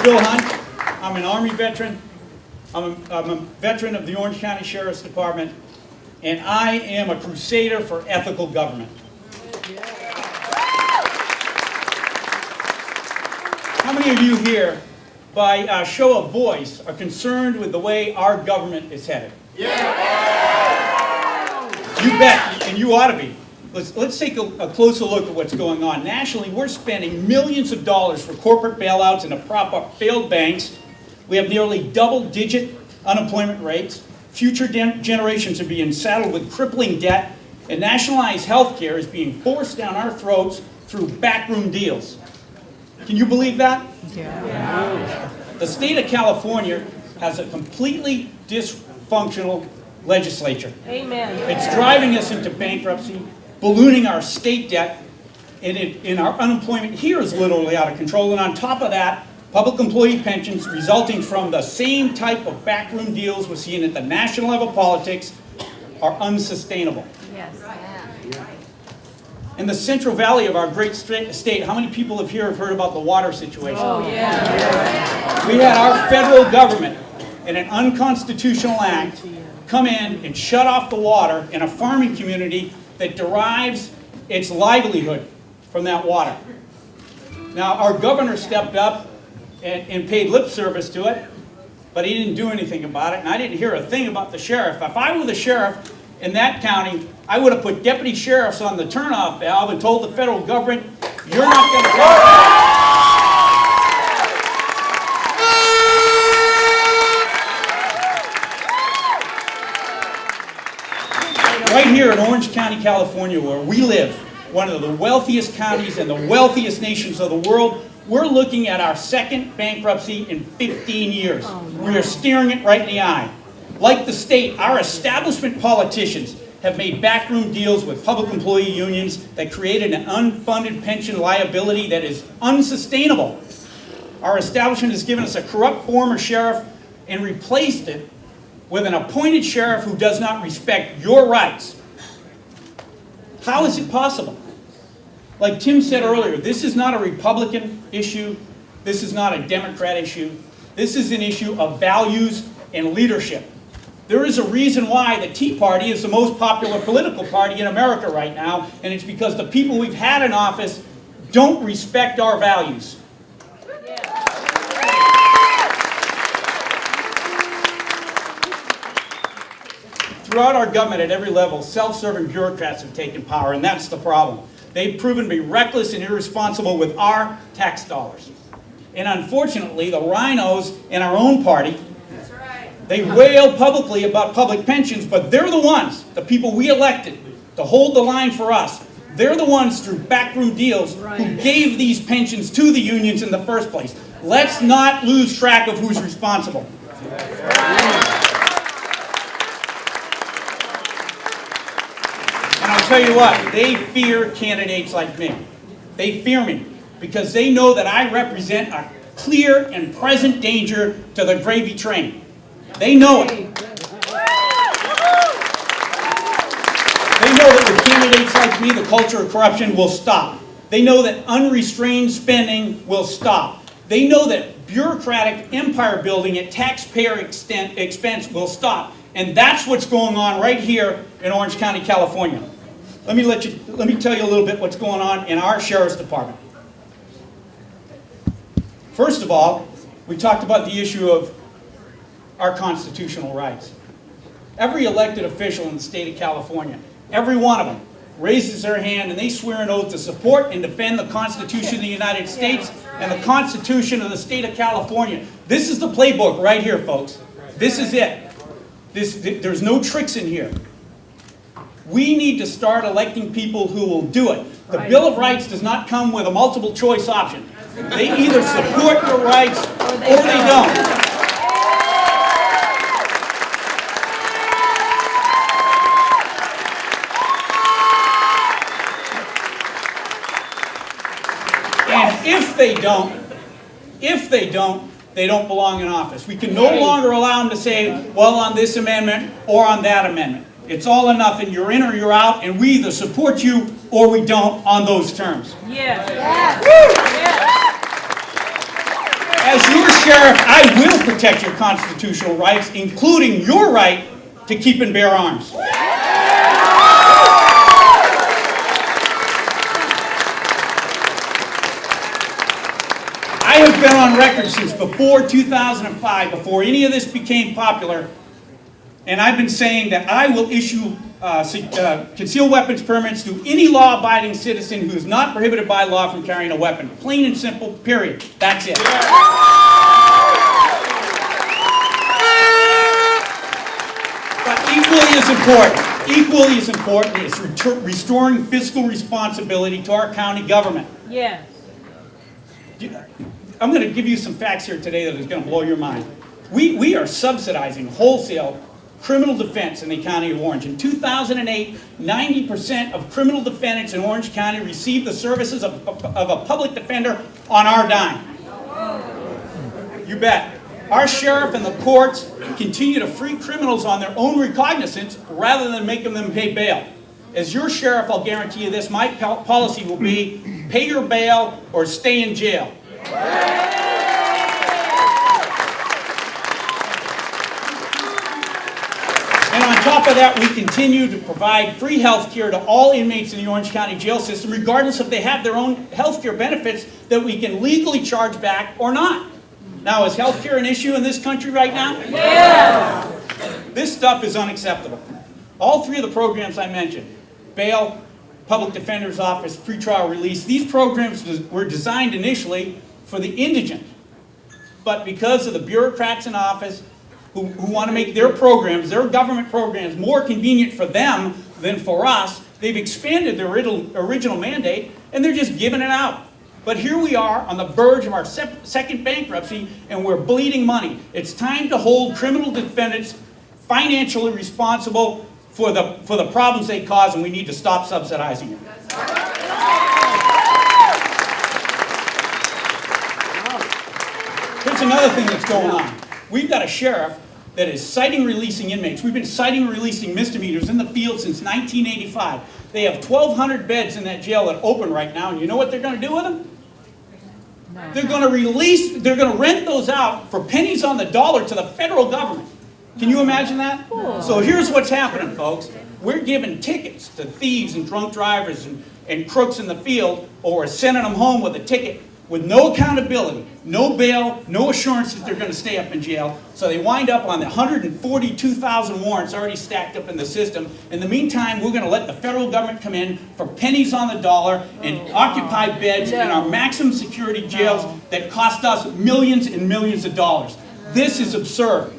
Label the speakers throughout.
Speaker 1: Bill Hunt. I'm an Army veteran. I'm a veteran of the Orange County Sheriff's Department, and I am a crusader for ethical government. How many of you here, by show of voice, are concerned with the way our government is headed? You bet, and you ought to be. Let's take a closer look at what's going on. Nationally, we're spending millions of dollars for corporate bailouts and to prop up failed banks. We have nearly double-digit unemployment rates. Future generations are being saddled with crippling debt, and nationalized health care is being forced down our throats through backroom deals. Can you believe that? Yeah. The state of California has a completely dysfunctional legislature.
Speaker 2: Amen.
Speaker 1: It's driving us into bankruptcy, ballooning our state debt, and our unemployment here is literally out of control. And on top of that, public employee pensions resulting from the same type of backroom deals we're seeing at the national level of politics are unsustainable.
Speaker 2: Yes.
Speaker 1: In the Central Valley of our great state, how many people here have heard about the water situation?
Speaker 2: Oh, yeah.
Speaker 1: We had our federal government in an unconstitutional act come in and shut off the water in a farming community that derives its livelihood from that water. Now, our governor stepped up and paid lip service to it, but he didn't do anything about it, and I didn't hear a thing about the sheriff. If I were the sheriff in that county, I would have put deputy sheriffs on the turnoff valve and told the federal government, you're not going to do it. Right here in Orange County, California, where we live, one of the wealthiest counties and the wealthiest nations of the world, we're looking at our second bankruptcy in 15 years. We are staring it right in the eye. Like the state, our establishment politicians have made backroom deals with public employee unions that created an unfunded pension liability that is unsustainable. Our establishment has given us a corrupt former sheriff and replaced it with an appointed sheriff who does not respect your rights. How is it possible? Like Tim said earlier, this is not a Republican issue. This is not a Democrat issue. This is an issue of values and leadership. There is a reason why the Tea Party is the most popular political party in America right now, and it's because the people we've had in office don't respect our values. Throughout our government at every level, self-serving bureaucrats have taken power, and that's the problem. They've proven to be reckless and irresponsible with our tax dollars. And unfortunately, the rhinos in our own party, they wail publicly about public pensions, but they're the ones, the people we elected, to hold the line for us. They're the ones through backroom deals who gave these pensions to the unions in the first place. Let's not lose track of who's responsible. And I'll tell you what, they fear candidates like me. They fear me because they know that I represent a clear and present danger to the gravy train. They know it. They know that with candidates like me, the culture of corruption will stop. They know that unrestrained spending will stop. They know that bureaucratic empire building at taxpayer expense will stop. And that's what's going on right here in Orange County, California. Let me tell you a little bit what's going on in our sheriff's department. First of all, we talked about the issue of our constitutional rights. Every elected official in the state of California, every one of them, raises their hand and they swear an oath to support and defend the Constitution of the United States and the Constitution of the state of California. This is the playbook right here, folks. This is it. There's no tricks in here. We need to start electing people who will do it. The Bill of Rights does not come with a multiple choice option. They either support your rights or they don't. And if they don't, they don't belong in office. We can no longer allow them to say, well, on this amendment or on that amendment. It's all or nothing. You're in or you're out, and we either support you or we don't on those terms.
Speaker 2: Yes.
Speaker 1: As your sheriff, I will protect your constitutional rights, including your right to keep and bear arms. I have been on record since before 2005, before any of this became popular, and I've been saying that I will issue concealed weapons permits to any law-abiding citizen who is not prohibited by law from carrying a weapon. Plain and simple, period. That's it. But equally as important is restoring fiscal responsibility to our county government.
Speaker 2: Yes.
Speaker 1: I'm going to give you some facts here today that is going to blow your mind. We are subsidizing wholesale criminal defense in the County of Orange. In 2008, 90% of criminal defendants in Orange County received the services of a public defender on our dime. You bet. Our sheriff and the courts continue to free criminals on their own recognizance rather than making them pay bail. As your sheriff, I'll guarantee you this, my policy will be pay your bail or stay in jail. And on top of that, we continue to provide free health care to all inmates in the Orange County jail system, regardless if they have their own health care benefits that we can legally charge back or not. Now, is health care an issue in this country right now?
Speaker 2: Yes.
Speaker 1: This stuff is unacceptable. All three of the programs I mentioned, bail, public defender's office, pretrial release, these programs were designed initially for the indigent. But because of the bureaucrats in office who want to make their programs, their government programs, more convenient for them than for us, they've expanded their original mandate and they're just giving it out. But here we are on the verge of our second bankruptcy and we're bleeding money. It's time to hold criminal defendants financially responsible for the problems they cause, and we need to stop subsidizing them. Here's another thing that's going on. We've got a sheriff that is citing releasing inmates. We've been citing releasing misdemeanors in the field since 1985. They have 1,200 beds in that jail that are open right now, and you know what they're going to do with them? They're going to rent those out for pennies on the dollar to the federal government. Can you imagine that? So here's what's happening, folks. We're giving tickets to thieves and drunk drivers and crooks in the field, or we're sending them home with a ticket with no accountability, no bail, no assurance that they're going to stay up in jail. So they wind up on the 142,000 warrants already stacked up in the system. In the meantime, we're going to let the federal government come in for pennies on the dollar and occupy beds in our maximum security jails that cost us millions and millions of dollars. This is absurd.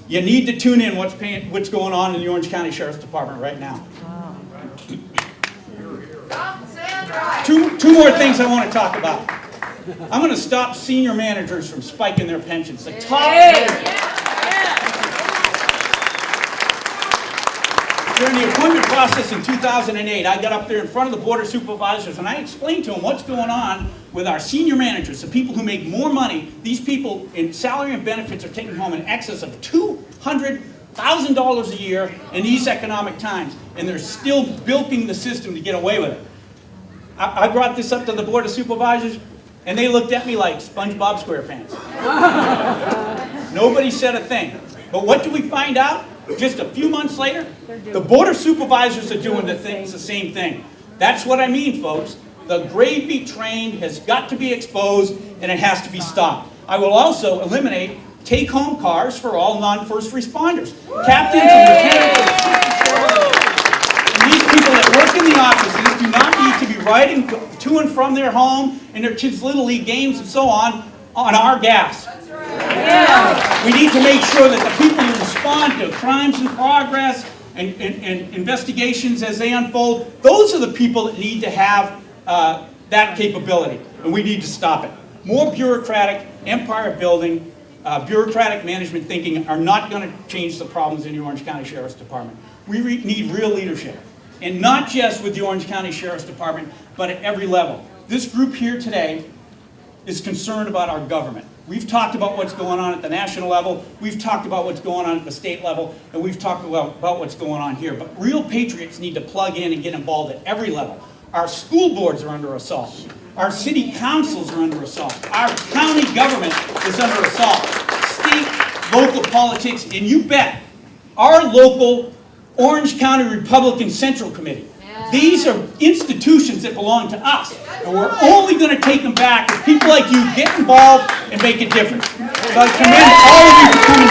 Speaker 1: You need to tune in what's going on in the Orange County Sheriff's Department right now. Two more things I want to talk about. I'm going to stop senior managers from spiking their pensions. The top During the appointment process in 2008, I got up there in front of the Board of Supervisors and I explained to them what's going on with our senior managers, the people who make more money. These people in salary and benefits are taking home in excess of $200,000 a year in these economic times, and they're still bilking the system to get away with it. I brought this up to the Board of Supervisors, and they looked at me like SpongeBob SquarePants. Nobody said a thing. But what do we find out? Just a few months later, the Board of Supervisors are doing the same thing. That's what I mean, folks. The gravy train has got to be exposed, and it has to be stopped. I will also eliminate take-home cars for all non-first responders. Captains and lieutenants and these people that work in the offices do not need to be riding to and from their home and their kids' Little League games and so on our gas. We need to make sure that the people who respond to crimes in progress and investigations as they unfold, those are the people that need to have that capability, and we need to stop it. More bureaucratic, empire-building, bureaucratic management thinking are not going to change the problems in the Orange County Sheriff's Department. We need real leadership, and not just with the Orange County Sheriff's Department, but at every level. This group here today is concerned about our government. We've talked about what's going on at the national level, we've talked about what's going on at the state level, and we've talked about what's going on here. But real patriots need to plug in and get involved at every level. Our school boards are under assault. Our city councils are under assault. Our county government is under assault. State, local politics, and you bet, our local Orange County Republican Central Committee. These are institutions that belong to us, and we're only going to take them back if people like you get involved and make a difference. So I commend all of you for coming